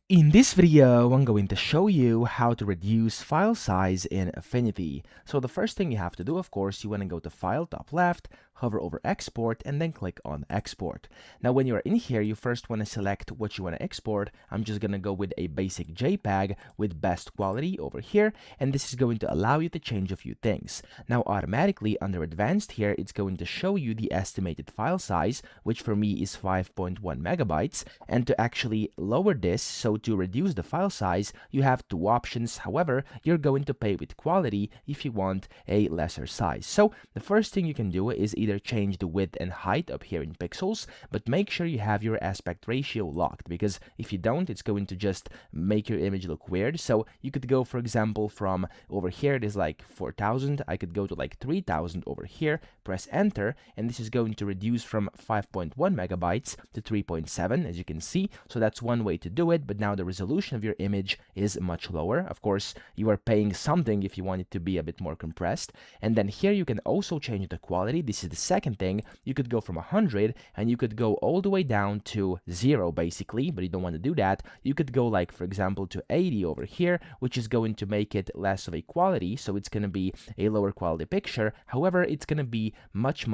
In this video, I'm going to show you how to reduce file size in Affinity. So the first thing you have to do, of course, you want to go to File, top left, hover over Export, and then click on Export. Now, when you're in here, you first want to select what you want to export. I'm just going to go with a basic JPEG with best quality over here, and this is going to allow you to change a few things. Now, automatically under Advanced here, it's going to show you the estimated file size, which for me is 5.1 megabytes, and to actually lower this, so to reduce the file size, you have two options. However, you're going to pay with quality if you want a lesser size. So the first thing you can do is either change the width and height up here in pixels, but make sure you have your aspect ratio locked, because if you don't, it's going to just make your image look weird. So you could go, for example, from over here, it is like 4000. I could go to like 3000 over here, press enter, and this is going to reduce from 5.1 megabytes to 3.7, as you can see. So that's one way to do it, but now the resolution of your image is much lower. Of course, you are paying something if you want it to be a bit more compressed. And then here you can also change the quality. This is the second thing. You could go from 100 and you could go all the way down to 0 basically, but you don't want to do that. You could go like, for example, to 80 over here, which is going to make it less of a quality, so it's going to be a lower quality picture. However, it's going to be much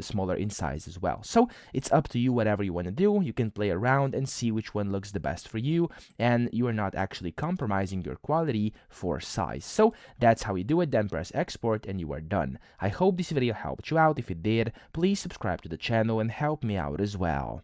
smaller in size as well. So it's up to you, whatever you want to do. You can play around and see which one looks the best for you, and you are not actually compromising your quality for size. So that's how you do it. Then press export and you are done. I hope this video helped you out. If it did, please subscribe to the channel and help me out as well.